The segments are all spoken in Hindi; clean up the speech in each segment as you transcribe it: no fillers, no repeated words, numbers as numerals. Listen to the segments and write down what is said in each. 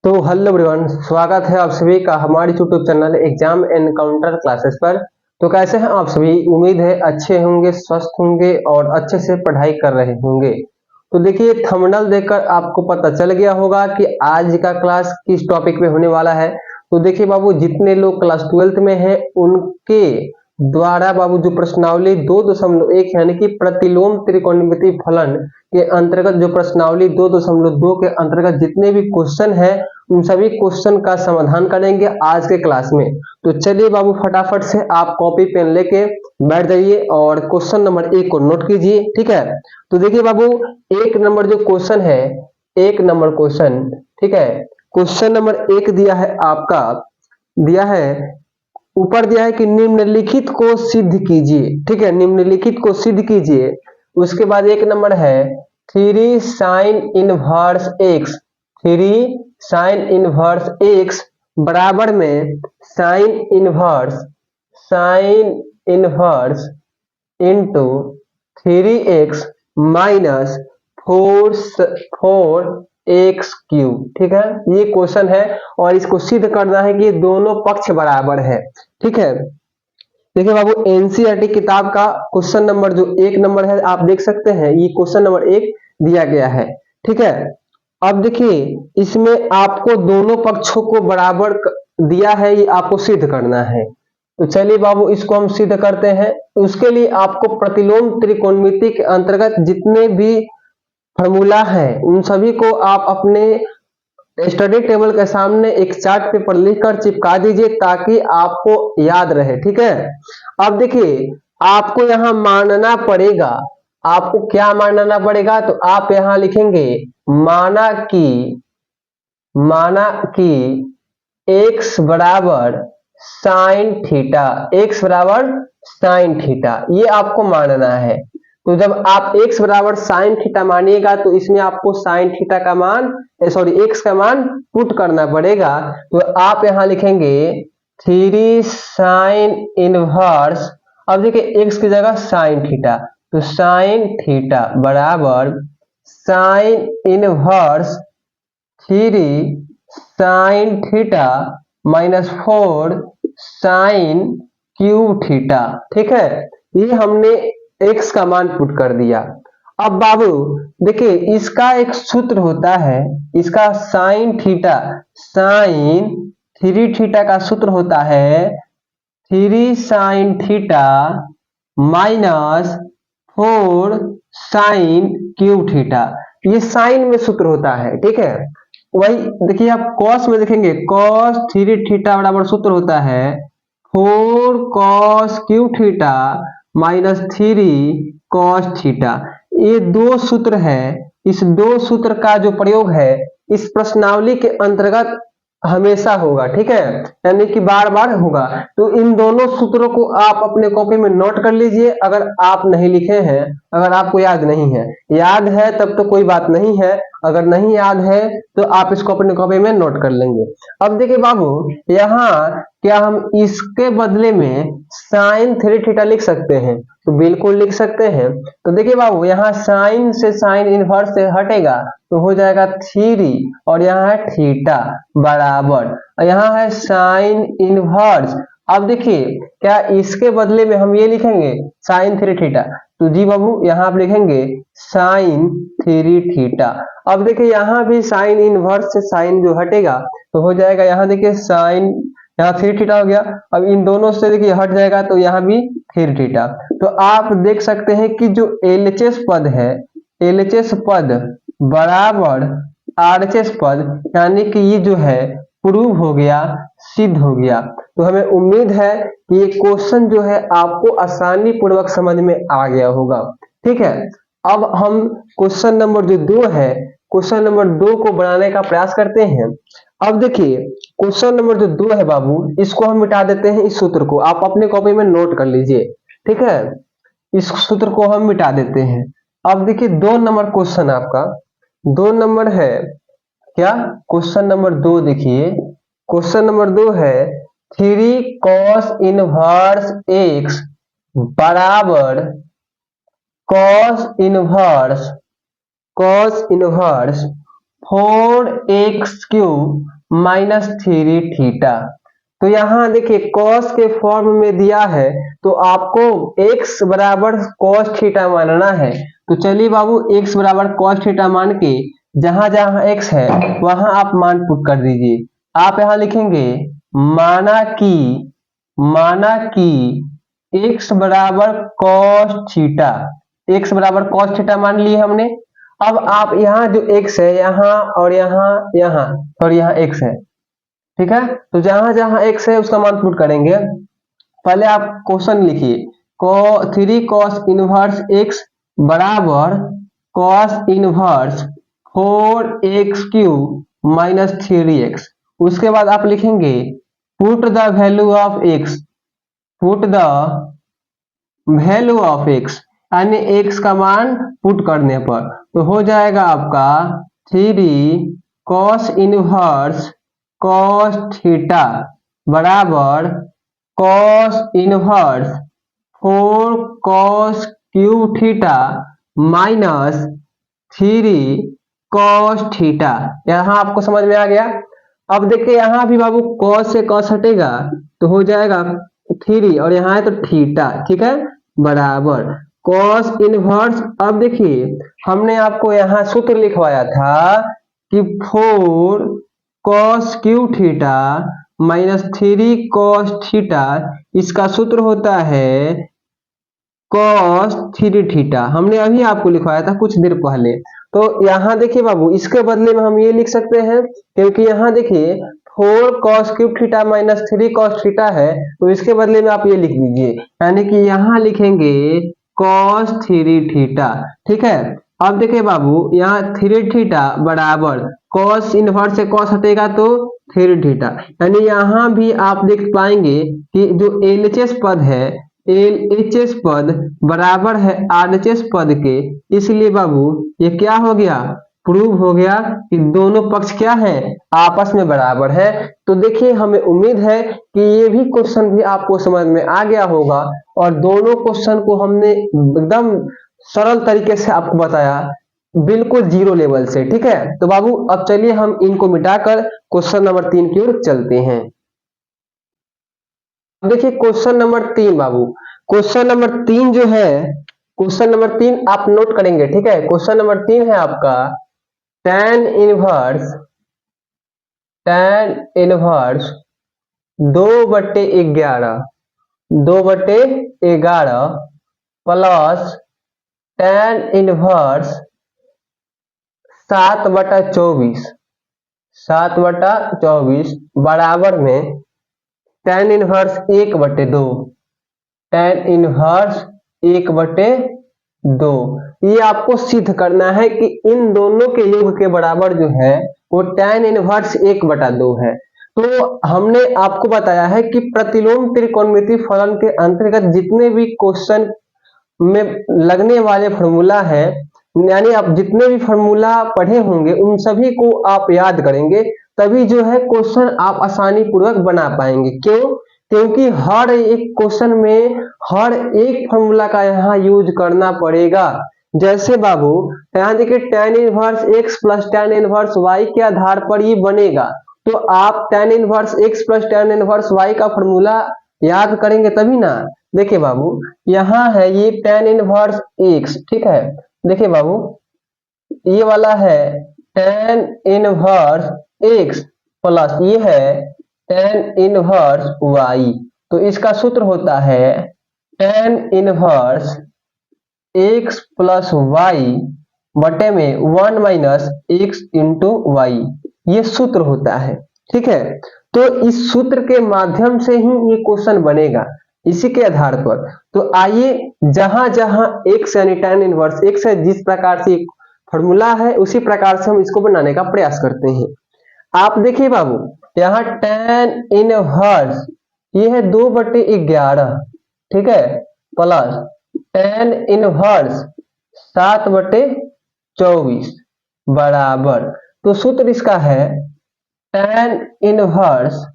तो हेलो एवरीवन, स्वागत है आप सभी का हमारे YouTube channel exam and counter classes पर। तो कैसे हैं आप सभी? उम्मीद है अच्छे होंगे, स्वस्थ होंगे और अच्छे से पढ़ाई कर रहे होंगे। तो देखिए, थंबनेल देखकर आपको पता चल गया होगा कि आज का क्लास किस टॉपिक पे होने वाला है। तो देखिए बाबू, जितने लोग क्लास 12th में हैं उनके द्वारा बाबू जो प्रश्नावली 2.1 यानी कि प्रतिलोम त्रिकोणमिति फलन के अंतर्गत जो प्रश्नावली 2.2 के अंतर्गत जितने भी क्वेश्चन है उन सभी क्वेश्चन का समाधान करेंगे आज के क्लास में। तो चलिए बाबू, फटाफट से आप कॉपी पेन लेके बैठ जाइए और क्वेश्चन नंबर 1 को नोट कीजिए। ठीक है, तो देखिए बाबू, 1 नंबर जो क्वेश्चन है, 1 नंबर क्वेश्चन, ठीक है, क्वेश्चन नंबर 1 दिया है आपका, दिया है ऊपर दिया है कि निम्नलिखित को सिद्ध कीजिए। ठीक है, निम्नलिखित को सिद्ध कीजिए। उसके बाद 1 नंबर है 3 sine inverse x, 3 sine inverse x बराबर में sine inverse into 3x minus 4x cube. ठीक है, ये क्वेश्चन है और इसको सिद्ध करना है कि दोनों पक्ष बराबर है। ठीक है, देखिए बाबू, एनसीईआरटी किताब का क्वेश्चन नंबर जो 1 नंबर है आप देख सकते हैं, ये क्वेश्चन नंबर 1 दिया गया है। ठीक है, अब देखिए इसमें आपको दोनों पक्षों को बराबर दिया है, ये आपको सिद्ध करना है। तो चलिए बाबू, इसको हम सिद्ध करते हैं। उसके लिए आपको प्रतिलोम त्रिकोणमिति के अंतर्गत जितने भी फॉर्मूला है उन सभी को आप अपने स्टडी टेबल के सामने एक चार्ट पेपर लिखकर चिपका दीजिए ताकि आपको याद रहे। ठीक है, अब देखिए आपको यहां मानना पड़ेगा, आपको क्या मानना पड़ेगा, तो आप यहां लिखेंगे माना कि x बराबर साइन थीटा, x बराबर साइन थीटा, ये आपको मानना है। तो जब आप x बराबर साइन थीटा मानिएगा तो इसमें आपको साइन थीटा का मान x का मान पुट करना पड़ेगा। तो आप यहां लिखेंगे 3 साइन इनवर्स, अब देखिए x की जगह साइन थीटा, तो साइन थीटा बराबर sine inverse 3 sine theta minus 4 sine cube theta. ठीक है, ये हमने x का मान पुट कर दिया। अब बाबू देखिए, इसका एक सूत्र होता है, इसका साइन थीटा, साइन 3 थीटा का सूत्र होता है 3 sine theta minus 4 sine cube theta, ये साइन में सूत्र होता है। ठीक है, वही देखिए आप कॉस में देखेंगे, कॉस 3 थीटा बराबर सूत्र होता है 4 cos cube theta minus 3 cos theta. ये दो सूत्र है, इस दो सूत्र का जो प्रयोग है इस प्रश्नावली के अंतर्गत हमेशा होगा। ठीक है, यानी कि बार बार होगा। तो इन दोनों सूत्रों को आप अपने कॉपी में नोट कर लीजिए। अगर आप नहीं लिखे हैं, अगर आपको याद नहीं है, याद है तब तो कोई बात नहीं है, अगर नहीं याद है तो आप इसको अपने कॉपी में नोट कर लेंगे। अब देखिए बाबू, यहाँ क्या हम इसके बदले में साइन 3 थीटा लिख सकते हैं? तो बिल्कुल लिख सकते हैं। तो देखिए बाबू, यहाँ साइन से साइन इनवर्स से हटेगा तो हो जाएगा 3 और यहाँ है थीटा बराबर, यहाँ है साइन इनवर्स। अब देखिए, क्या इसके बदले में हम ये लिखेंगे साइन 3 थीटा? तो जी बाबू, यहाँ आप लिखेंगे साइन 3 थीटा। अब देखिए यहाँ भी साइन इनवर्स से साइन जो हटेगा तो हो जाएगा, यहाँ देखिए साइन, यहाँ 3 थीटा हो गया। अब इन दोनों से देखिए हट जाएगा तो यहाँ भी 3 थीटा। तो आप देख सकते हैं कि जो LHS पद है, LHS पद बराबर RHS पद, यानी कि ये जो है प्रूव हो गया, सिद्ध हो गया। तो हमें उम्मीद है कि ये क्वेश्चन जो है आपको आसानी पूर्वक समझ में आ गया होगा। ठीक है, अब हम क्वेश्चन नंबर जो 2 है, क्वेश्चन नंबर 2 को बनाने का प्रयास करते हैं। अब देखिए क्वेश्चन नंबर जो 2 है बाबू, इसको हम मिटा देते हैं, इस सूत्र को आप अपने कॉपी में नोट कर लीजिए। ठीक है, इस सूत्र को हम मिटा देते हैं। अब देखिए 2 नंबर क्वेश्चन आपका, 2 नंबर है क्या, क्वेश्चन नंबर 2 देखिए, क्वेश्चन नंबर 2 है 3 कॉस इनवर्स एक्स बराबर cos inverse 4x cube minus 3 theta. तो यहाँ देखिए कॉस के फॉर्म में दिया है तो आपको x बराबर कॉस थीटा मानना है। तो चलिए बाबू x बराबर कॉस थीटा मान के जहां जहां x है वहां आप मान पुट कर दीजिए। आप यहाँ लिखेंगे माना कि x बराबर कॉस थीटा, x बराबर कॉस थीटा मान लिए हमने। अब आप यहाँ जो x है यहाँ और यहाँ और यहाँ x है, ठीक है। तो जहां जहां x है उसका मान पुट करेंगे। पहले आप क्वेश्चन लिखिए 3 cos इनवर्स x बराबर cos inverse 4x³ minus 3x। उसके बाद आप लिखेंगे put the value of x, put the value of x यानी x का मान पुट करने पर तो हो जाएगा आपका 3 cos इनवर्स cos थीटा बराबर cos inverse 4 cos³ theta minus 3 cos theta. यहाँ आपको समझ में आ गया। अब देखिए यहाँ भी बाबू cos से cos हटेगा तो हो जाएगा 3 और यहाँ है तो थीटा, ठीक है, बराबर cos इनवर्स। अब देखिए हमने आपको यहाँ सूत्र लिखवाया था कि 4 cos³ theta minus 3 cos theta, इसका सूत्र होता है cos 3 थीटा। हमने अभी आपको लिखवाया था कुछ देर पहले। तो यहाँ देखिए बाबू इसके बदले में हम ये लिख सकते हैं क्योंकि यहाँ देखिए 4 cos³ theta minus 3 cos theta है तो इसके बदले में आप ये लिख दीजिए, यानी कि यहाँ लिखेंगे cos 3 थीटा, ठीक है। अब देखिए बाबू यहाँ 3 थीटा बराबर cos इनवर्स से cos हटेगा तो 3 थीटा, यानी यहाँ भी आप देख पाएंगे कि जो LHS पद है LHS पद बराबर है RHS पद के, इसलिए बाबू ये क्या हो गया, प्रूव हो गया कि दोनों पक्ष क्या है, आपस में बराबर है। तो देखिए हमें उम्मीद है कि ये भी क्वेश्चन भी आपको समझ में आ गया होगा और दोनों क्वेश्चन को हमने एकदम सरल तरीके से आपको बताया, बिल्कुल जीरो लेवल से, ठीक है। तो बाबू अब चलिए हम इनको मिटाकर क्वेश्चन नंबर 3 की ओर चलते हैं। देखिए क्वेश्चन नंबर 3 बाबू, क्वेश्चन नंबर 3 जो है, क्वेश्चन नंबर 3 आप नोट करेंगे, ठीक है। क्वेश्चन नंबर 3 है आपका tan inverse 2/11 plus tan inverse 7/24 बराबर में tan इनवर्स 1/2, tan इनवर्स 1/2। ये आपको सिद्ध करना है कि इन दोनों के योग के बराबर जो है वो tan इनवर्स 1/2 है। तो हमने आपको बताया है कि प्रतिलोम त्रिकोणमिति फलन के अंतर्गत जितने भी क्वेश्चन में लगने वाले फॉर्मूला है, यानी आप जितने भी फॉर्मूला पढ़े होंगे उन सभी को आप याद करेंगे, तभी जो है क्वेश्चन आप आसानी पूर्वक बना पाएंगे। क्यों? क्योंकि हर एक क्वेश्चन में हर एक फॉर्मूला का यहाँ यूज करना पड़ेगा। जैसे बाबू यहाँ देखिए tan inverse x plus tan inverse y के आधार पर ये बनेगा, तो आप tan inverse x plus tan inverse y का फॉर्मूला याद करेंगे तभी ना। देखिए बाबू यहाँ है ये tan इनवर्स x, ठीक है। देखिए बाबू ये वाला है tan इनवर्स x प्लस ये है tan इनवर्स y, तो इसका सूत्र होता है tan inverse x plus y बटे में 1 माइनस x इंटू वाई, ये सूत्र होता है, ठीक है। तो इस सूत्र के माध्यम से ही ये क्वेश्चन बनेगा, इसी के आधार पर। तो आइए जहां जहां x यानी tan इनवर्स x है, जिस प्रकार से फॉर्मूला है उसी प्रकार से हम इसको बनाने का प्रयास करते हैं। आप देखिए बाबू यहाँ tan इनवर्स ये है 2/11, ठीक है, प्लस tan इनवर्स 7/24 बराबर, तो सूत्र इसका है tan inverse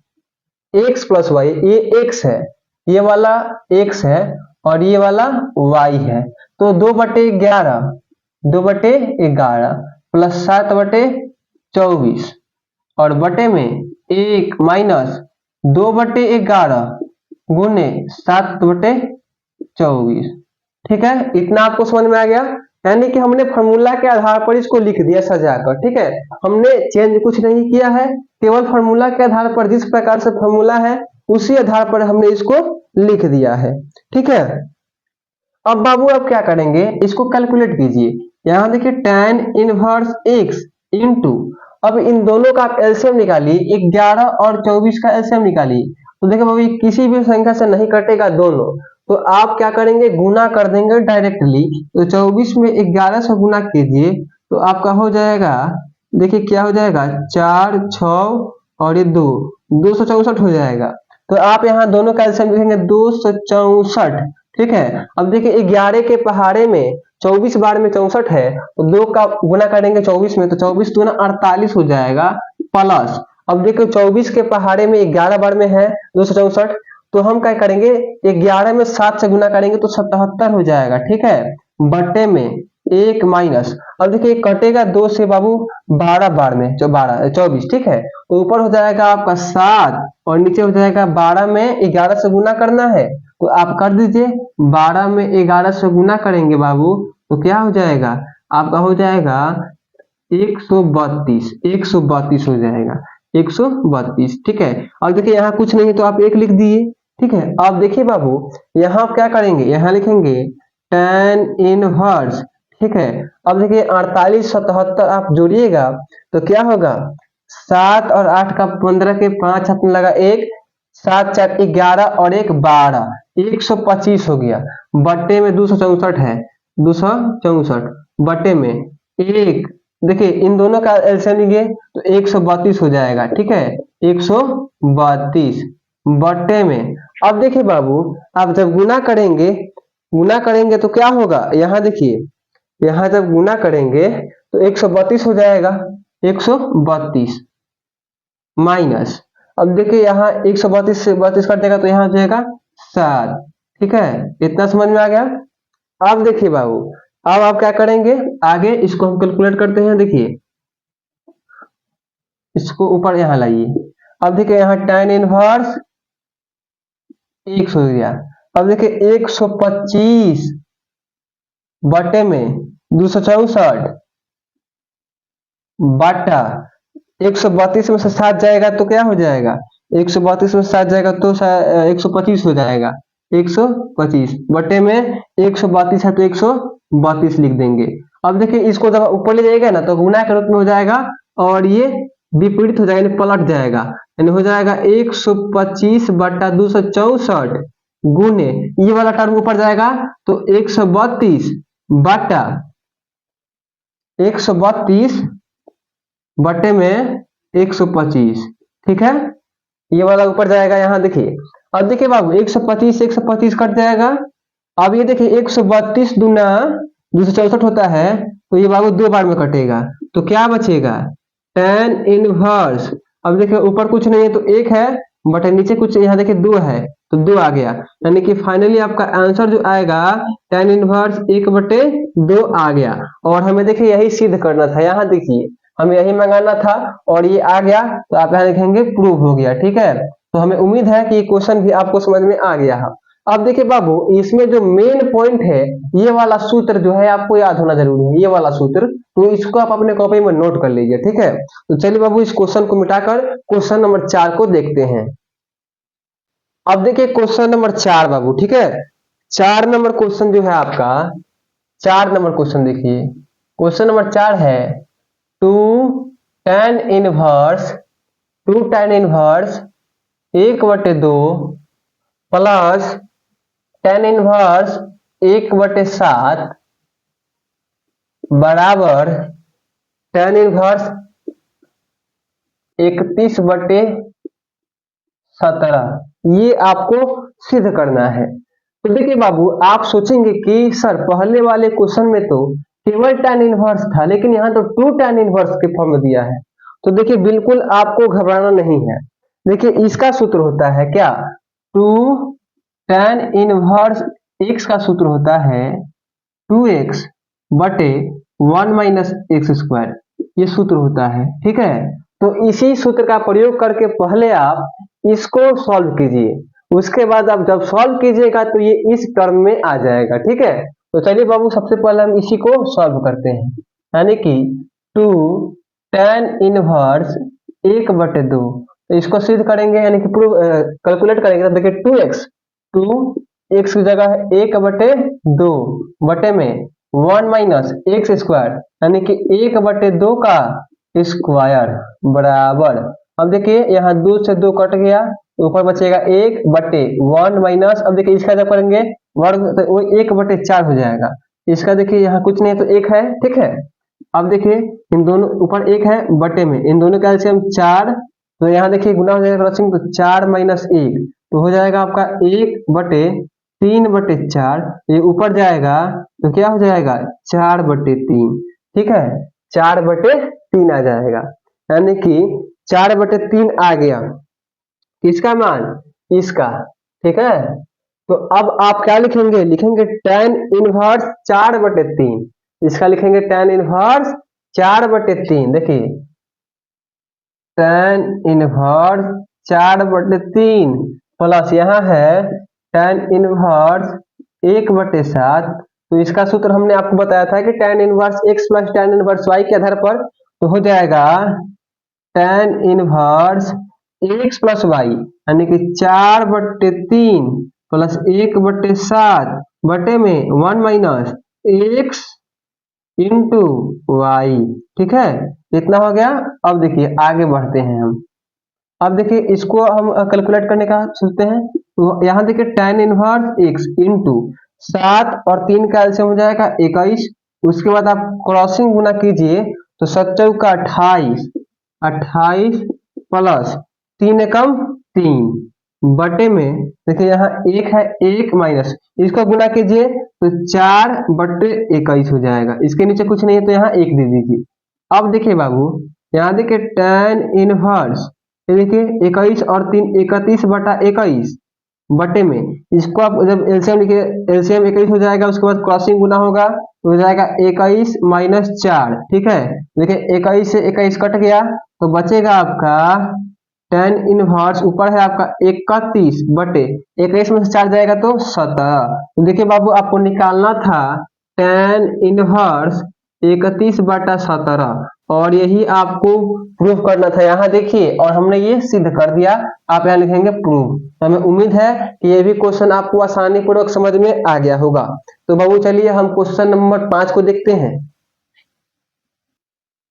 x plus y, ये x है, ये वाला x है और ये वाला y है, तो 2/11 प्लस 7/24 और बटे में 1 माइनस 2/11 गुने 7/24। ठीक है, इतना आपको समझ में आ गया। यानी कि हमने फॉर्मूला के आधार पर इसको लिख दिया सजाकर। ठीक है, हमने चेंज कुछ नहीं किया है, केवल फॉर्मूला के आधार पर जिस प्रकार से फॉर्मूला है उसी आधार पर हमने इसको लिख दिया है। ठीक है, अब बाबू आप क्या करेंगे, इसको कैलकुलेट कीजिए। यहाँ देखिए tan इनवर्स x इंटू, अब इन दोनों का आप एलसीएम निकालिए, 11 और 24 का एलसीएम निकालिए। तो देखिए बाबू किसी भी संख्या से नहीं कटेगा दोनों, तो आप क्या करेंगे, गुना कर देंगे डायरेक्टली। तो 24 में 11 से गुना कीजिए तो आपका हो जाएगा, देखिए क्या हो जाएगा, 4 6 और ये 264 हो जाएगा। तो आप यहाँ दोनों का एलसीएम लिखेंगे 264। ठीक है, अब देखिए 11 के पहाड़े में 24 बार में 64 है, तो 2 का गुना करेंगे 24 में, तो 24 दूना 48 हो जाएगा प्लस। अब देखो 24 के पहाड़े में 11 बार में है 264, तो हम क्या करेंगे, 11 में 7 से गुना करेंगे तो 77 हो जाएगा। ठीक है, बटे में 1 माइनस, अब देखिए कटेगा 2 से बाबू 12 बार में 24। ठीक है, तो ऊपर हो जाएगा आपका 7 और नीचे हो जाएगा 12 में 11 से गुना करना है, तो आप कर दीजिए। 12 में 11 से गुना करेंगे बाबू तो क्या हो जाएगा, आपका हो जाएगा 132 हो जाएगा 132। ठीक है, अब देखिए यहाँ कुछ नहीं तो आप 1 लिख दिए। ठीक है, अब देखिए बाबू यहाँ आप क्या करेंगे, यहाँ लिखेंगे tan इनवर्स। ठीक है, अब देखिए 48 77 आप जोड़िएगा तो क्या होगा, 7 और 8 का 15 के 5 हाथ में लगा 1, 7 4 11 और 1 12, 125 हो गया। बटे में 264 है, 264 बटे में 1, देखिए इन दोनों का एलसीएम लीजिए तो 132 हो जाएगा। ठीक है, 132 बटे में, अब देखिए बाबू आप जब गुना करेंगे तो क्या होगा, यहाँ देखिए, यहाँ जब गुना करेंगे तो 132 हो जाएगा, 132 माइनस, अब देखिए यहाँ 132 से 32 कट देगा तो यहाँ हो जाएगा 7। ठीक है, इतना समझ में आ गया। अब देखिए बाबू, अब आप क्या करेंगे आगे, इसको हम कैलकुलेट करते हैं। देखिए इसको ऊपर यहाँ लाइए, अब देखिए यहाँ tan इनवर्स x हो गया। अब देखिए 125 बटे में 264 बटा 132 में से 7 जाएगा तो क्या हो जाएगा, 132 में से 7 जाएगा तो 125 हो जाएगा, 125 बटे में 132 है तो 132 लिख देंगे। अब देखिए इसको जब ऊपर ले जाएगा ना तो गुना के रूप में हो जाएगा और ये विपरीत हो जाएगा, पलट जाएगा, यानी हो जाएगा 125 बटा 264 गुने, ये वाला टर्म ऊपर जाएगा तो 132 बटा 132 बटे में 125। ठीक है, ये वाला ऊपर जाएगा। यहाँ देखिए, अब देखिए बाबू 125 कट जाएगा। अब ये देखिए 132 दूना 264 होता है, तो ये बाबू 2 बार में कटेगा तो क्या बचेगा, tan इनवर्स। अब देखिए ऊपर कुछ नहीं है तो 1 है, बट नीचे कुछ, यहाँ देखिए 2 है तो 2 आ गया, यानी कि फाइनली आपका आंसर जो आएगा tan इनवर्स 1/2 आ गया। और हमें देखिए यही सिद्ध करना था, यहाँ देखिए हमें यही मंगाना था और ये आ गया, तो आप यहाँ लिखेंगे प्रूव हो गया। ठीक है, तो हमें उम्मीद है कि ये क्वेश्चन भी आपको समझ में आ गया है। अब देखिए बाबू इसमें जो मेन पॉइंट है, ये वाला सूत्र जो है आपको याद होना जरूरी है, ये वाला सूत्र, तो इसको आप अपने कॉपी में नोट कर लीजिए। ठीक है, तो चलिए बाबू इस क्वेश्चन को मिटाकर क्वेश्चन नंबर 4 को देखते हैं। अब देखिए क्वेश्चन नंबर 4 बाबू। ठीक है, 4 नंबर क्वेश्चन जो है आपका, 4 नंबर क्वेश्चन देखिए, क्वेश्चन नंबर 4 है 2 tan inverse 1/2 plus tan inverse 1/7 बराबर tan इनवर्स 31/17, ये आपको सिद्ध करना है। तो देखिए बाबू आप सोचेंगे कि सर पहले वाले क्वेश्चन में तो केवल tan इनवर्स था, लेकिन यहाँ तो 2 tan इनवर्स के फॉर्म में दिया है। तो देखिए बिल्कुल आपको घबराना नहीं है। देखिए इसका सूत्र होता है क्या, 2 tan इनवर्स x का सूत्र होता है 2x बटे 1 माइनस एक्स स्क्वायर, ये सूत्र होता है। ठीक है, तो इसी सूत्र का प्रयोग करके पहले आप इसको सॉल्व कीजिए, उसके बाद आप जब सॉल्व कीजिएगा तो ये इस टर्म में आ जाएगा। ठीक है, तो चलिए बाबू सबसे पहले हम इसी को सॉल्व करते हैं, यानी कि 2 tan इनवर्स 1/2, तो इसको सिद्ध करेंगे यानी कि प्रूव कैलकुलेट करेंगे। तो देखिए 2x की जगह है 1/2 बटे में 1 माइनस एक्स स्क्वायर यानी कि 1/2 का स्क्वायर बराबर, अब देखिए यहाँ 2 से 2 कट गया, ऊपर बचेगा 1/1 माइनस, अब देखिए इसका जब करेंगे वर्ग तो वो 1/4 हो जाएगा। इसका देखिए यहाँ कुछ नहीं तो 1 है। ठीक है, अब देखिए इन दोनों ऊपर 1 है बटे में इन दोनों का एलसीएम 4, तो यहाँ देखिए गुना हो जाएगा क्रॉसिंग, तो 4 माइनस 1 तो हो जाएगा आपका 1/3/4, ये ऊपर जाएगा तो क्या हो जाएगा 4/3। ठीक है, 4/3 आ जाएगा, यानी कि 4/3 आ गया किसका मान, इसका। ठीक है, तो अब आप क्या लिखेंगे, लिखेंगे tan इनवर्स 4/3, इसका लिखेंगे tan इनवर्स 4/3। देखिए tan इनवर्स 4/3 प्लस यहाँ है tan इनवर्स 1/7, तो इसका सूत्र हमने आपको बताया था कि tan inverse x plus tan inverse y के आधार पर, तो हो जाएगा tan inverse x plus y यानी कि 4/3 प्लस 1/7 बटे में 1 माइनस एक्स इंटू वाई। ठीक है, इतना हो गया। अब देखिए आगे बढ़ते हैं हम, अब देखिए इसको हम कैलकुलेट करने का सोचते हैं, तो यहाँ देखिए tan इनवर्स x इंटू 7 और 3 का एलसीएम हो जाएगा 21, उसके बाद आप क्रॉसिंग गुना कीजिए तो 7 चौका 28 प्लस 3 एकम 3 बटे में देखिए यहाँ 1 है 1 माइनस, इसको गुना कीजिए तो 4/21 हो जाएगा, इसके नीचे कुछ नहीं है तो यहाँ 1 दे दीजिए। अब देखिए बाबू यहाँ देखिए tan इनवर्स, देखिए 21 और 3 31/21 बटे में, इसको आप जब एलसीएम लिखिए एलसीएम 21 हो जाएगा, उसके बाद क्रॉसिंग गुना होगा तो हो जाएगा 21 माइनस 4। ठीक है, देखिए 21 से 21 कट गया तो बचेगा आपका tan इनवर्स ऊपर है आपका 31/21 में से 4 जाएगा तो 17। तो देखिए बाबू आपको निकालना था tan इनवर्स 31/17 और यही आपको प्रूव करना था। यहाँ देखिए और हमने ये सिद्ध कर दिया, आप यहाँ लिखेंगे प्रूव। तो हमें उम्मीद है कि ये भी क्वेश्चन आपको आसानी पूर्वक समझ में आ गया होगा। तो बाबू चलिए हम क्वेश्चन नंबर 5 को देखते हैं।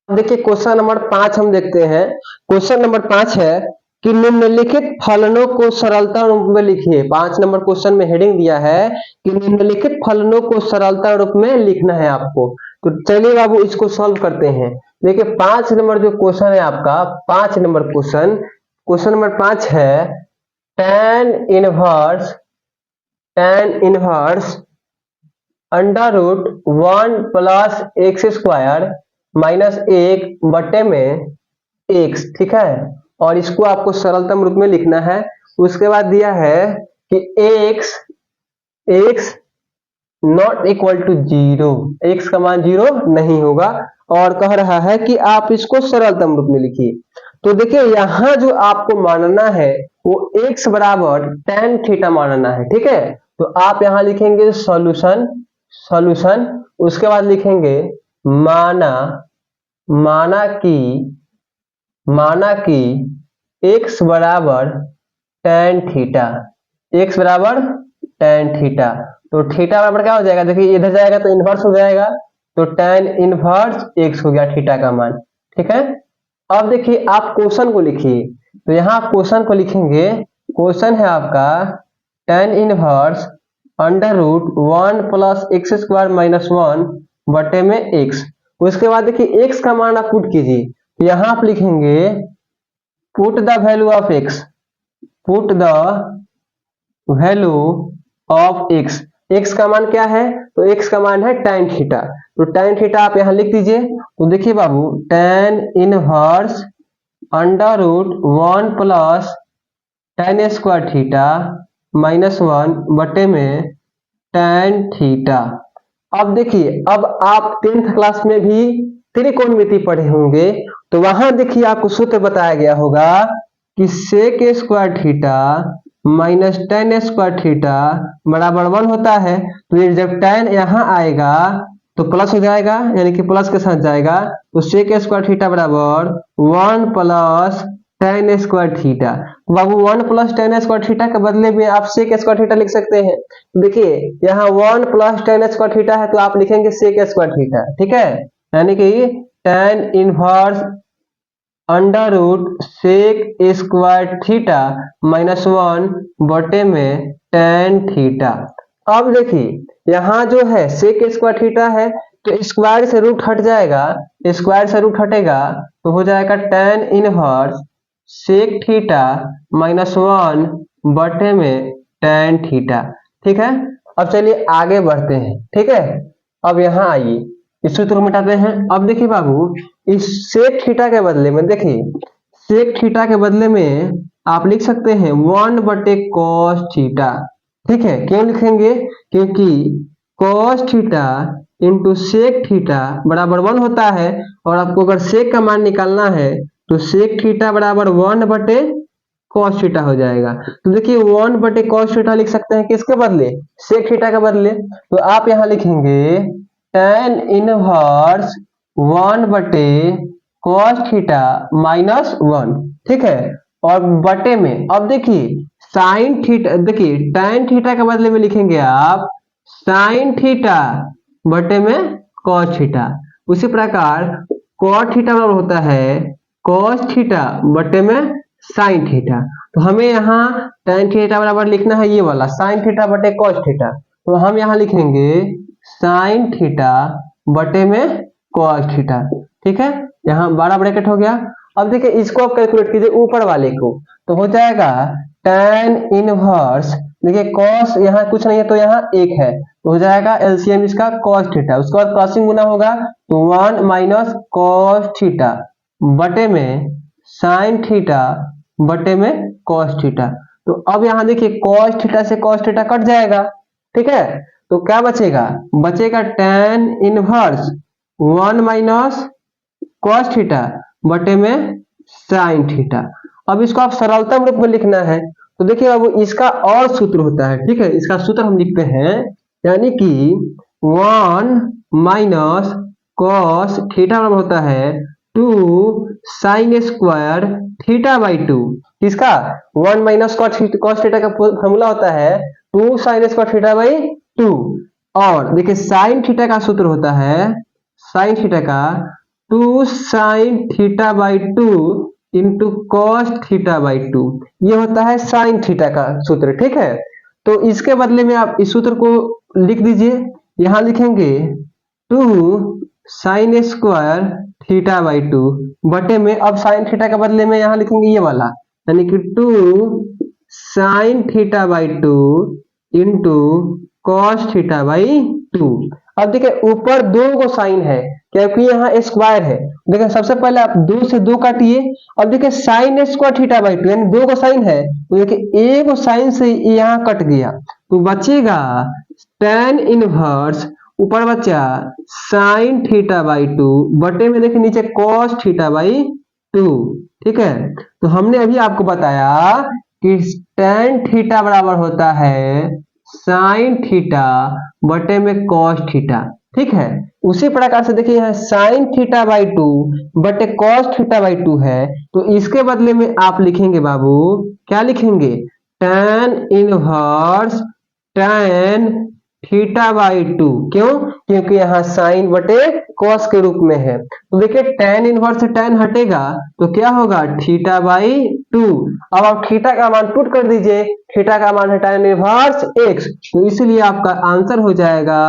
देखिए क्वेश्चन नंबर 5 हम देखते हैं। क्वेश्चन नंबर 5 है कि निम्नलिखित फलनों को सरलता रूप में लिखिए। 5 नंबर क्वेश्चन में हेडिंग दिया है कि निम्नलिखित फलनों को सरलता रूप में लिखना है आपको। तो चलिए बाबू इसको सॉल्व करते हैं। देखिए 5 नंबर जो क्वेश्चन है आपका, 5 नंबर क्वेश्चन नंबर 5 है tan inverse under root 1 plus x square minus 1 बटे में x। ठीक है, और इसको आपको सरलतम रूप में लिखना है। उसके बाद दिया है कि x not equal to 0, x का मान 0 नहीं होगा, और कह रहा है कि आप इसको सरलतम रूप में लिखिए। तो देखिए यहाँ जो आपको मानना है वो x बराबर tan थीटा मानना है। ठीक है, तो आप यहाँ लिखेंगे सॉल्यूशन, उसके बाद लिखेंगे माना कि x बराबर tan थीटा, तो थीटा बराबर क्या हो जाएगा, देखिए इधर जाएगा तो इनवर्स हो जाएगा, तो tan इनवर्स x हो गया थीटा का मान। ठीक है, अब देखिए आप क्वेश्चन को लिखिए, तो यहाँ आप क्वेश्चन को लिखेंगे, क्वेश्चन है आपका tan inverse under root 1 plus x square minus 1 बटे में x। उसके बाद देखिए x का मान आप पुट कीजिए, तो यहाँ आप लिखेंगे put the value of x का मान क्या है, तो x का मान है tan थीटा, तो tan थीटा आप यहाँ लिख दीजिए। तो देखिए बाबू tan inverse under root 1 plus tan square theta minus 1 बटे में tan थीटा। अब देखिए अब आप 10th क्लास में भी त्रिकोणमिति पढ़े होंगे, तो वहां देखिए आपको सूत्र बताया गया होगा कि sec square theta minus tan square theta बराबर 1 होता है। तो ये जब टेन यहाँ आएगा तो प्लस हो जाएगा, यानी कि प्लस के साथ जाएगा, तो सेक स्क्वायर थीटा बराबर 1 प्लस टेन स्क्वायर थीटा। बाबू 1 प्लस टेन स्क्वायर थीटा के बदले में आप सेक स्क्वायर थीटा लिख सकते हैं। देखिए यहाँ 1 प्लस टेन स्क्वायर थीटा है तो आप लिखेंगे सेक स्क्वायर थीटा, ठीक है, यानी कि tan inverse under root sec square theta minus 1 बटे में टेन थीटा। अब देखिए यहाँ जो है सेक स्क्वायर थीटा है तो स्क्वायर से रूट हट जाएगा, स्क्वायर से रूट हटेगा तो हो जाएगा tan inverse sec theta minus 1 बटे में टेन थीटा। ठीक है, अब चलिए आगे बढ़ते हैं। ठीक है, अब यहाँ आइए इस सूत्र को मिटाते हैं। अब देखिए बाबू इस सेक थीटा के बदले में, देखिए सेक थीटा के बदले में आप लिख सकते हैं 1 बटे कॉस थीटा। ठीक है, क्यों लिखेंगे, क्योंकि cos theta into sec theta बराबर 1 होता है, और आपको अगर सेक का मान निकालना है तो सेक थीटा बराबर 1 बटे कॉस थीटा हो जाएगा। तो देखिए 1 बटे कॉस थीटा लिख सकते हैं किसके बदले, सेक थीटा के बदले। तो आप यहाँ लिखेंगे टेन इनवर्स 1 बटे कॉस थीटा माइनस 1। ठीक है, और बटे में अब देखिए साइन थीटा, देखिए टेन थीटा के बदले में लिखेंगे आप साइन थीटा बटे में कॉस थीटा। उसी प्रकार कॉस थीटा बराबर होता है कॉस थीटा बटे में साइन थीटा। तो हमें यहाँ टेन थीटा बराबर लिखना है ये वाला साइन थीटा बटे कॉस थीटा। तो हम यहाँ लिखेंगे साइन थीटा बटे में कॉस थीटा। ठीक है, यहाँ 12 ब्रैकेट हो गया। अब देखिए इसको आप कैलकुलेट कीजिए ऊपर वाले को, तो हो जाएगा टेन इनवर्स, देखिए कॉस यहाँ कुछ नहीं है तो यहाँ 1 है, तो हो जाएगा एलसीएम इसका कॉस थीटा, उसके बाद क्रॉसिंग गुना होगा तो 1 माइनस कॉस थीटा बटे में साइन थीटा बटे में कॉस थीटा। तो अब यहाँ देखिए कॉस थीटा से कॉस थीटा कट जाएगा। ठीक है, तो क्या बचेगा, बचेगा tan inverse 1 minus cos theta बटे में साइन थीटा। अब इसको आप सरलतम रूप में लिखना है तो देखिए अब इसका और सूत्र होता है। ठीक है, इसका सूत्र हम लिखते हैं, यानी कि 1 माइनस कॉस थीटा बराबर होता है 2 साइन स्क्वायर थीटा बाई 2। किसका, 1 माइनस कॉस थीटा का फॉर्मूला होता है 2 साइन स्क्वायर थीटा बाई 2। और देखिए साइन थीटा का सूत्र होता है, साइन थीटा का 2 sine theta by 2 into cos theta by 2, ये होता है साइन थीटा का सूत्र। ठीक है, तो इसके बदले में आप इस सूत्र को लिख दीजिए, यहां लिखेंगे 2 साइन स्क्वायर थीटा बाई 2 बटे में, अब साइन थीटा के बदले में यहां लिखेंगे ये वाला, यानी कि 2 sine theta by 2 into cos theta by 2। अब देखिए ऊपर 2 को साइन है क्योंकि यहाँ स्क्वायर है। देखिए सबसे पहले आप 2 से 2 काटिए, अब देखिए साइन स्क्वायर थीटा बाई 2 यानी 2 को साइन है, तो देखिए एक को साइन से यहाँ कट गया तो बचेगा टेन इनवर्स, ऊपर बचा साइन थीटा बाई 2 बटे में देखिए नीचे कॉस थीटा बाई 2। ठीक है, तो हमने अभी आपको बताया कि टेन थीटा बराबर होता है साइन थीटा बटे में कॉस थीटा। ठीक है, उसी प्रकार से देखिए यहाँ साइन थीटा बाई 2 बटे कॉस थीटा बाई 2 है, तो इसके बदले में आप लिखेंगे बाबू, क्या लिखेंगे, tan inverse tan theta by 2। क्यों, क्योंकि यहाँ साइन बटे कॉस के रूप में है। तो देखिए टेन इनवर्स से टेन हटेगा तो क्या होगा, थीटा बाई 2। अब आप थीटा का मान पुट कर दीजिए, थीटा का मान है टेन इनवर्स x, तो इसलिए आपका आंसर हो जाएगा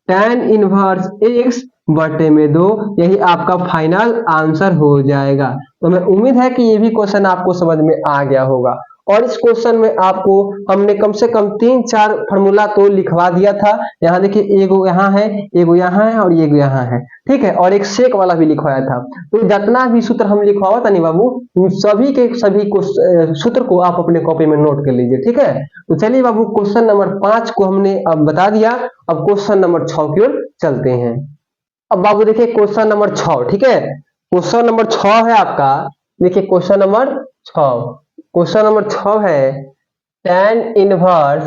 टेन इनवर्स x बटे में 2। यही आपका फाइनल आंसर हो जाएगा। तो मैं उम्मीद है कि ये भी क्वेश्चन आपको समझ में आ गया होगा, और इस क्वेश्चन में आपको हमने कम से कम 3-4 फार्मूला तो लिखवा दिया था। यहाँ देखिए एगो यहाँ है, एगो यहाँ है और एगो यहाँ है। ठीक है, और एक सेक वाला भी लिखवाया था। तो जितना भी सूत्र हम लिखवाओ था नहीं बाबू, सभी के सभी को सूत्र को आप अपने कॉपी में नोट कर लीजिए। ठीक है, तो चलिए बाबू क्वेश्चन नंबर 5 को हमने अब बता दिया, अब क्वेश्चन नंबर 6 की ओर चलते हैं। अब बाबू देखिए क्वेश्चन नंबर 6, ठीक है, क्वेश्चन नंबर 6 है आपका। देखिए क्वेश्चन नंबर 6, क्वेश्चन नंबर 6 है tan इनवर्स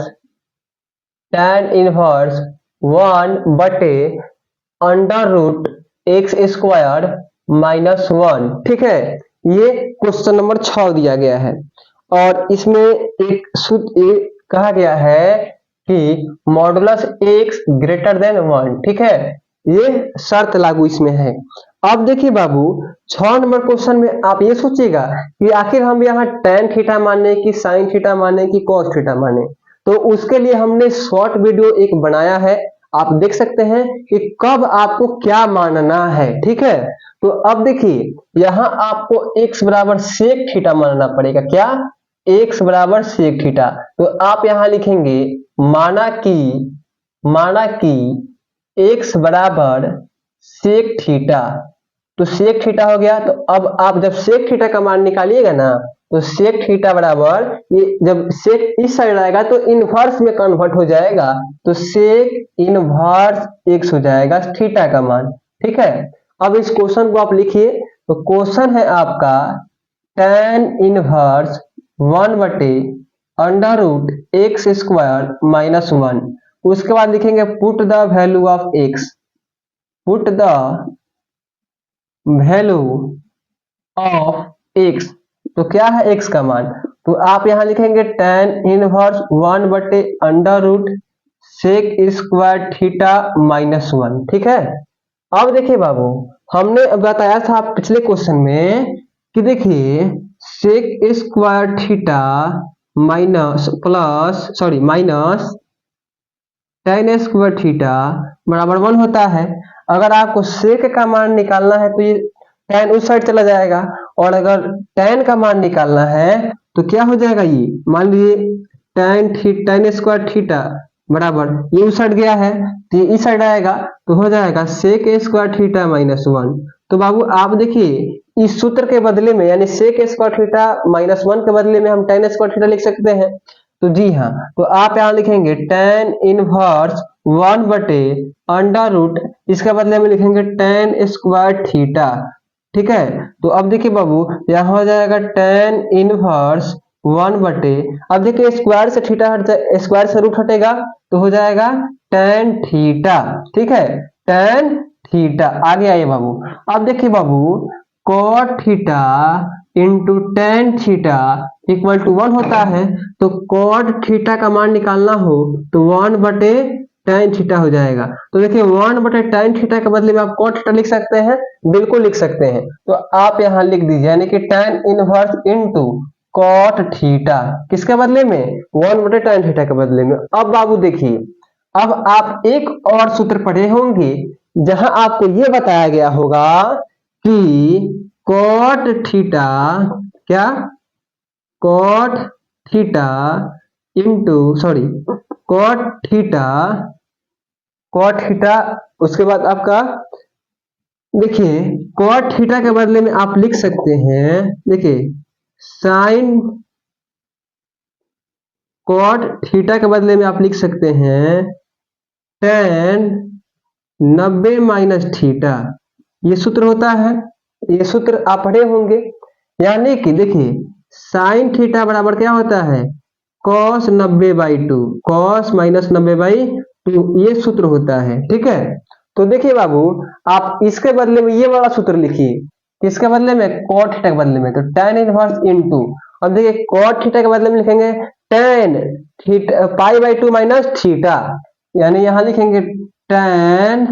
1/√x² -1। ठीक है, ये क्वेश्चन नंबर 6 दिया गया है और इसमें एक सूत्र ये कहा गया है कि मॉडुलस x ग्रेटर देन 1। ठीक है, ये शर्त लागू इसमें है। अब देखिए बाबू 6 नंबर क्वेश्चन में आप ये सोचिएगा कि आखिर हम यहाँ tan थीटा माने कि sin थीटा माने कि cos थीटा माने। तो उसके लिए हमने शॉर्ट वीडियो एक बनाया है, आप देख सकते हैं कि कब आपको क्या मानना है। ठीक है, तो अब देखिए यहाँ आपको x बराबर sec थीटा मानना पड़ेगा। क्या? x बराबर sec थीटा। तो आप यहाँ लिखेंगे माना कि x बराबर sec थीटा। तो sec थीटा हो गया। तो अब आप जब sec थीटा का मान निकालिएगा ना, तो sec थीटा बराबर ये जब sec इस साइड आएगा तो इनवर्स में कन्वर्ट हो जाएगा, तो sec इनवर्स x हो जाएगा थीटा का मान। ठीक है, अब इस क्वेश्चन को आप लिखिए। तो क्वेश्चन है आपका tan इनवर्स 1/√x² -1। उसके बाद लिखेंगे put the value of x, put the value of x। तो क्या है x का मान? तो आप यहां लिखेंगे tan इनवर्स 1/√sec² थीटा -1। ठीक है, अब देखिए बाबू हमने बताया था पिछले क्वेश्चन में कि देखिए sec² theta minus tan² theta बराबर 1 होता है। अगर आपको sec का मान निकालना है तो ये tan उस साइड चला जाएगा, और अगर tan का मान निकालना है तो क्या हो जाएगा, ये मान लीजिए tan² थीटा बराबर ये उस साइड गया है तो ये इस साइड आएगा, तो हो जाएगा sec² थीटा -1। तो बाबू आप देखिए इस सूत्र के बदले में यानी sec² थीटा -1 के बदले में हम tan² थीटा लिख सकते हैं। तो जी हाँ, तो आप यहाँ लिखेंगे tan इनवर्स 1/√, इसके बदले में लिखेंगे tan² थीटा। ठीक है, तो अब देखिए बाबू यहाँ हो जाएगा tan इनवर्स 1/, अब देखिए स्क्वायर से थीटा हट जाए, स्क्वायर से रूट हटेगा तो हो जाएगा tan थीटा। ठीक है, tan थीटा आगे आइए बाबू। अब देखिए बाबू cot theta into tan theta equal to 1 होता है। तो cot थीटा का मान निकालना हो तो 1/tan थीटा हो जाएगा। तो देखिए 1/tan थीटा के बदले में आप cot थीटा लिख सकते हैं, बिल्कुल लिख सकते हैं। तो आप यहाँ लिख दीजिए यानी कि tan inverse into cot theta किसके बदले में, 1/tan थीटा के बदले में। अब बाबू देखिए अब आप एक और सूत्र पढ़े होंगे जहां आपको ये बताया गया होगा कि cot थीटा क्या, cot theta into cot theta उसके बाद आपका देखिए cot थीटा के बदले में आप लिख सकते हैं, देखिए sin cot थीटा के बदले में आप लिख सकते हैं tan 90 - थीटा। ये सूत्र होता है, ये सूत्र आप पढ़े होंगे। यानी कि देखिए sin थीटा बराबर क्या होता है, cos 90/2, cos -90/2, ये सूत्र होता है। ठीक है, तो देखिए बाबू आप इसके बदले में ये वाला सूत्र लिखिए, किसके बदले में, cot थीटा के बदले में। तो tan इनवर्स इंटू, अब देखिए cot थीटा के बदले में लिखेंगे tan थीटा π/2 माइनस थीटा, यानी यहां लिखेंगे tan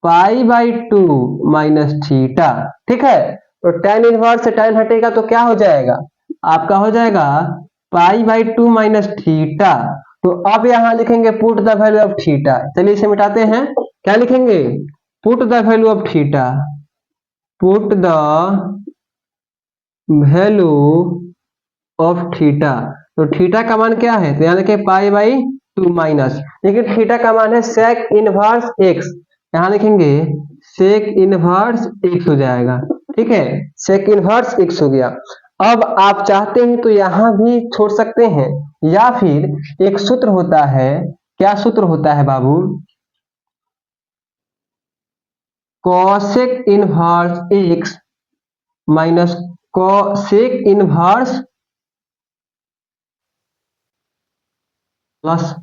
π/2 माइनस थीटा। ठीक है, तो tan इनवर्स से tan हटेगा तो क्या हो जाएगा, आपका हो जाएगा π/2 माइनस थीटा। तो अब यहां लिखेंगे put the value of theta. चलिए इसे मिटाते हैं, क्या लिखेंगे, put the value of theta, put the value of theta. तो थीटा का मान क्या है, तो यहाँ लिखे π/2 माइनस, लेकिन थीटा का मान है sec इनवर्स x, यहाँ लिखेंगे sec इनवर्स x हो जाएगा। ठीक है, sec इनवर्स x हो गया। अब आप चाहते हैं तो यहां भी छोड़ सकते हैं, या फिर एक सूत्र होता है, क्या सूत्र होता है बाबू, cosec inverse x minus cosec inverse plus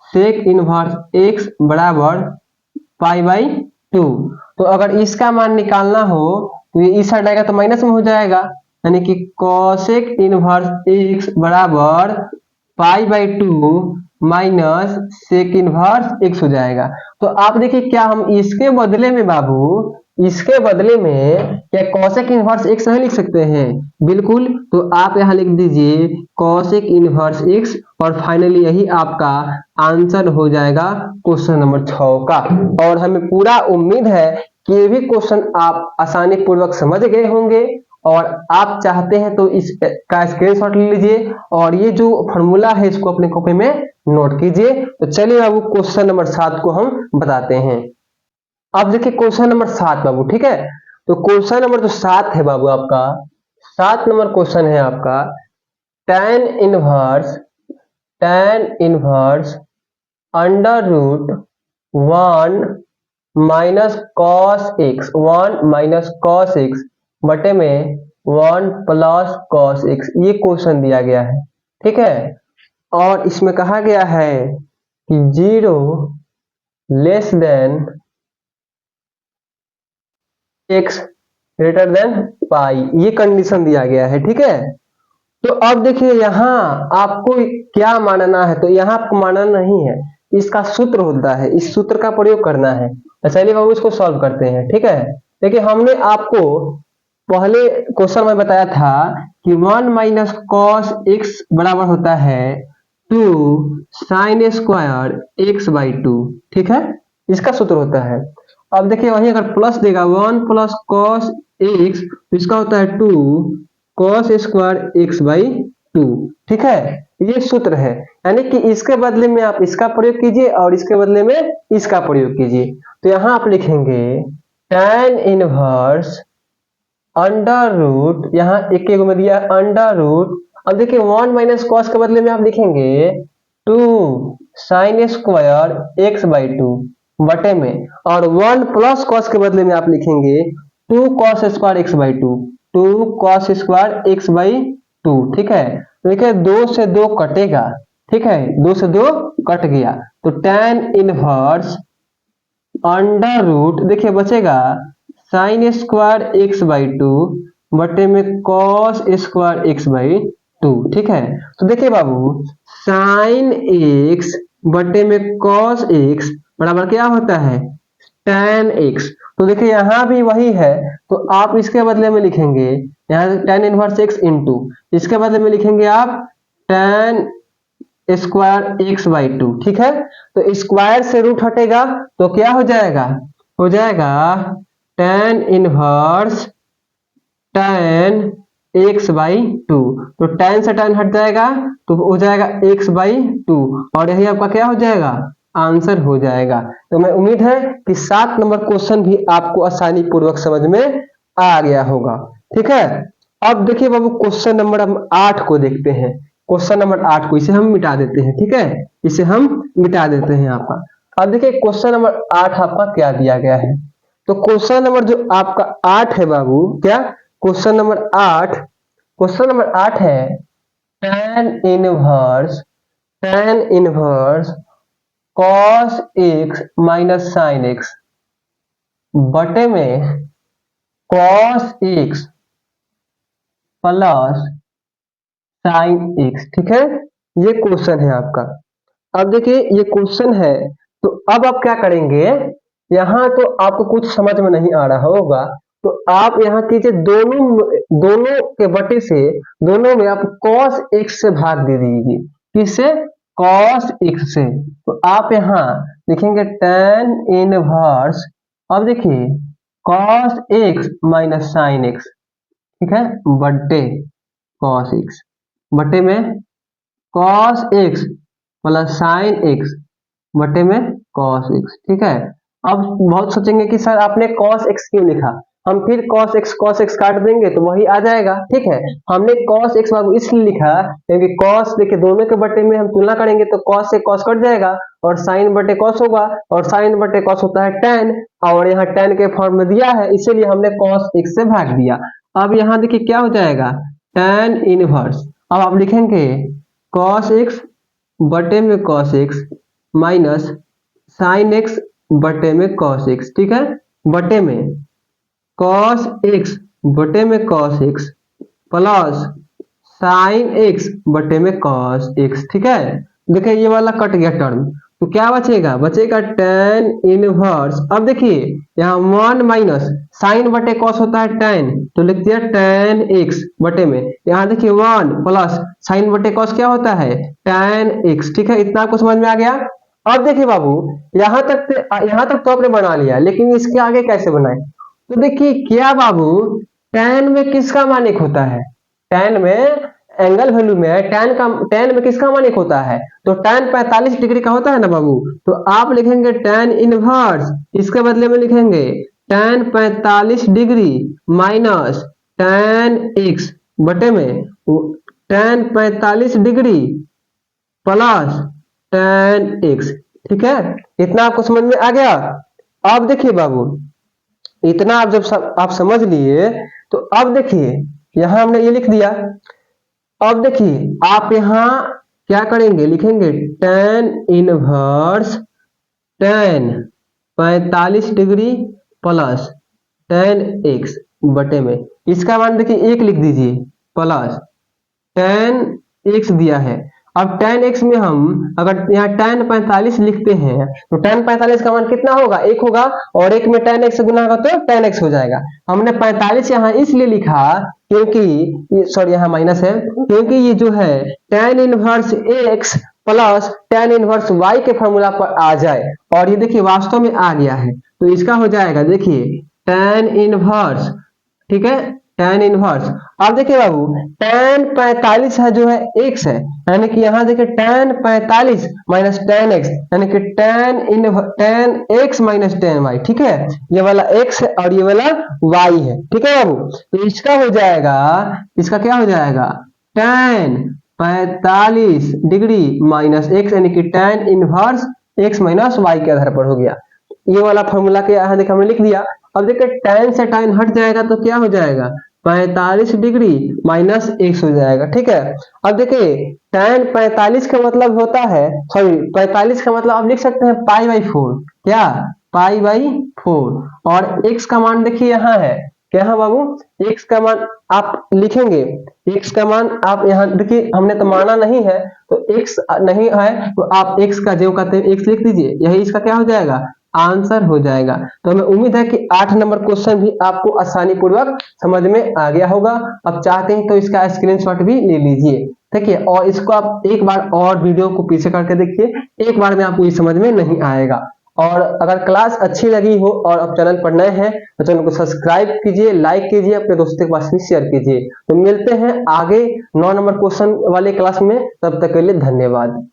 sec inverse x बराबर पाई बाई 2। तो अगर इसका मान निकालना हो तो ये इस साइड आएगा तो माइनस में हो जाएगा, यानी कि कॉसेक इनवर्स एक्स बराबर pi by 2 minus sec inverse x हो जाएगा। तो आप देखिए क्या हम इसके बदले में बाबू, इसके बदले में क्या कॉसेक इनवर्स एक्स नहीं लिख सकते हैं? बिल्कुल। तो आप यहाँ लिख दीजिए कॉसेक इनवर्स एक्स और फाइनली यही आपका आंसर हो जाएगा क्वेश्चन नंबर 6 का। और हमें पूरा उम्मीद है कि ये भी क्वेश्चन आप आसानी पूर्वक समझ गए होंगे और आप चाहते हैं तो इसका स्क्रीनशॉट ले लीजिए और ये जो फॉर्मूला है इसको अपने कॉपी में नोट कीजिए। तो चलिए बाबू क्वेश्चन नंबर 7 को हम बताते हैं। अब देखिए क्वेश्चन नंबर 7 बाबू, ठीक है। तो क्वेश्चन नंबर जो 7 है बाबू आपका, 7 नंबर क्वेश्चन है आपका tan inverse under root 1 minus cos x, 1 minus cos x बटे में 1 प्लस कॉस एक्स, ये क्वेश्चन दिया गया है, ठीक है। और इसमें कहा गया है कि 0 less than x greater than pi, ये कंडीशन दिया गया है, ठीक है। तो अब देखिए यहाँ आपको क्या मानना है, तो यहाँ आपको मानना नहीं है, इसका सूत्र होता है, इस सूत्र का प्रयोग करना है। तो चलिए हम इसको सॉल्व करते हैं, ठीक है। देखिए हमने आपको पहले क्वेश्चन में बताया था कि 1 माइनस कॉस एक्स बराबर होता है 2 साइन स्क्वायर एक्स बाई 2, ठीक है, इसका सूत्र होता है। अब देखिए वहीं अगर प्लस देगा 1 प्लस कॉस एक्स तो इसका होता है 2 कॉस स्क्वायर एक्स बाई 2, ठीक है, ये सूत्र है। यानी कि इसके बदले में आप इसका प्रयोग कीजिए और इसके बदले में इसका प्रयोग कीजिए। तो यहाँ आप लिखेंगे tan इनवर्स अंडर रूट, यहाँ एक में दिया अंडर रूट। अब देखिए 1 माइनस कॉस के बदले में आप लिखेंगे 2 साइन स्क्वायर एक्स बाई 2 बटे में, और 1 प्लस कॉस के बदले में आप लिखेंगे 2 cos square x by 2, 2 cos square x by 2, ठीक है। देखिए 2 से 2 कटेगा, ठीक है, 2 से 2 कट गया, तो tan इनवर्स अंडर रूट देखिए बचेगा साइन स्क्वायर एक्स बाई 2 बटे में कॉस स्क्वायर एक्स बाई 2, ठीक है। तो देखिए बाबू साइन एक्स बटे में कॉस एक्स बराबर क्या होता है tan एक्स। तो देखिए यहाँ भी वही है, तो आप इसके बदले में लिखेंगे यहाँ tan इनवर्स एक्स इंटू, इसके बदले में लिखेंगे आप tan स्क्वायर एक्स बाई 2, ठीक है। तो स्क्वायर से रूट हटेगा तो क्या हो जाएगा, हो जाएगा tan inverse tan x by 2, तो tan से tan हट जाएगा तो हो जाएगा x बाई 2, और यही आपका क्या हो जाएगा आंसर हो जाएगा। तो मैं उम्मीद है कि 7 नंबर क्वेश्चन भी आपको आसानी पूर्वक समझ में आ गया होगा, ठीक है। अब देखिए बाबू क्वेश्चन नंबर 8 को देखते हैं। क्वेश्चन नंबर 8 को इसे हम मिटा देते हैं, ठीक है, इसे हम मिटा देते हैं यहाँ पर। अब देखिए क्वेश्चन नंबर 8 आपका क्या दिया गया है। तो क्वेश्चन नंबर जो आपका 8 है बाबू, क्या क्वेश्चन नंबर 8, क्वेश्चन नंबर 8 है tan inverse cos x minus sine x बटे में cos x plus sine x, ठीक है, ये क्वेश्चन है आपका। अब देखिए ये क्वेश्चन है, तो अब आप क्या करेंगे, यहाँ तो आपको कुछ समझ में नहीं आ रहा होगा, तो आप यहाँ कीजिए दोनों के बटे से, दोनों में आप cos x से भाग दे दीजिए, किससे, cos x से। तो आप यहाँ लिखेंगे tan इनवर्स, अब देखिए cos x minus sin x, ठीक है, बटे cos x बटे में cos x plus sin x बटे में cos x, ठीक है। अब बहुत सोचेंगे कि सर आपने cos x क्यों लिखा, हम फिर cos x काट देंगे तो वही आ जाएगा। ठीक है, हमने cos x बाबू इसलिए लिखा क्योंकि cos, देखिए दोनों के बटे में हम तुलना करेंगे तो cos से cos कट जाएगा और sin बटे cos होगा, और sin बटे cos होता है tan, और यहाँ tan के फॉर्म में दिया है इसीलिए हमने cos x से भाग दिया। अब यहाँ देखिए क्या हो जाएगा, tan इनवर्स, अब आप लिखेंगे cos x बटे में cos x minus sin x बटे में cos x। ठीक है, बटे में cos x बटे में cos x plus sin x बटे में cos x। ठीक है, देखिए ये वाला कट गया टर्म, तो क्या बचेगा, बचेगा tan इनवर्स। अब देखिए यहाँ 1 माइनस साइन बटे cos होता है tan, तो लिख दिया tan x बटे में, यहाँ देखिए 1 प्लस साइन बटे cos क्या होता है tan x। ठीक है, इतना आपको समझ में आ गया। अब देखिए बाबू यहाँ तक तो आपने बना लिया, लेकिन इसके आगे कैसे बनाए, तो देखिए क्या बाबू tan में किसका मान 1 होता है, tan में एंगल वैल्यू में tan में किसका मान 1 होता है, तो tan 45 डिग्री का होता है ना बाबू, तो आप लिखेंगे tan इनवर्स, इसके बदले में लिखेंगे tan 45 degree minus tan x बटे में tan 45 degree plus tan x। ठीक है, इतना आपको समझ में आ गया। अब देखिए बाबू इतना आप जब आप समझ लिए, तो अब देखिए यहां हमने ये लिख दिया। अब देखिए आप यहां क्या करेंगे, लिखेंगे tan inverse tan 45 degree plus tan x बटे में, इसका मान देखिए 1 लिख दीजिए प्लस tan x दिया है। अब tan x में हम अगर यहाँ tan 45 लिखते हैं तो tan 45 का मान कितना होगा, 1 होगा, और 1 में tan x से गुना होगा तो tan x हो जाएगा। हमने 45 यहाँ इसलिए लिखा क्योंकि सॉरी यहाँ माइनस है, क्योंकि ये जो है tan inverse x plus tan inverse y के फॉर्मूला पर आ जाए, और ये देखिए वास्तव में आ गया है, तो इसका हो जाएगा देखिए tan इनवर्स। ठीक है, tan इनवर्स। अब देखिए बाबू tan 45 है जो है x है, यानी कि यहाँ देखिए tan 45 माइनस tan x, यानी कि tan x minus tan y। ठीक है, ये वाला x है और ये वाला y है। ठीक है बाबू, तो इसका हो जाएगा, इसका क्या हो जाएगा tan 45 डिग्री माइनस x, यानी कि tan inverse x minus y के आधार पर हो गया। ये वाला फॉर्मूला के यहाँ देखिए हमने लिख दिया। अब देखिए tan से tan हट जाएगा तो क्या हो जाएगा 45 डिग्री माइनस x हो जाएगा। ठीक है, अब देखिए tan 45 का मतलब होता है, सॉरी 45 का मतलब आप लिख सकते हैं π/4, क्या π/4, और x का मान देखिए यहाँ है, क्या है बाबू, x का मान आप लिखेंगे, x का मान आप यहाँ देखिए हमने तो माना नहीं है, तो x नहीं है तो आप x का जो कहते हैं x लिख दीजिए, यही इसका क्या हो जाएगा आंसर हो जाएगा। तो हमें उम्मीद है कि 8 नंबर क्वेश्चन भी आपको आसानी पूर्वक समझ में आ गया होगा। अब चाहते हैं तो इसका स्क्रीनशॉट भी ले लीजिए। ठीक है, और इसको आप एक बार और वीडियो को पीछे करके देखिए, एक बार में आपको ये समझ में नहीं आएगा। और अगर क्लास अच्छी लगी हो और आप चैनल पर नए हैं तो चैनल को सब्सक्राइब कीजिए, लाइक कीजिए, अपने दोस्तों के पास भी शेयर कीजिए। तो मिलते हैं आगे 9 नंबर क्वेश्चन वाले क्लास में, तब तक के लिए धन्यवाद।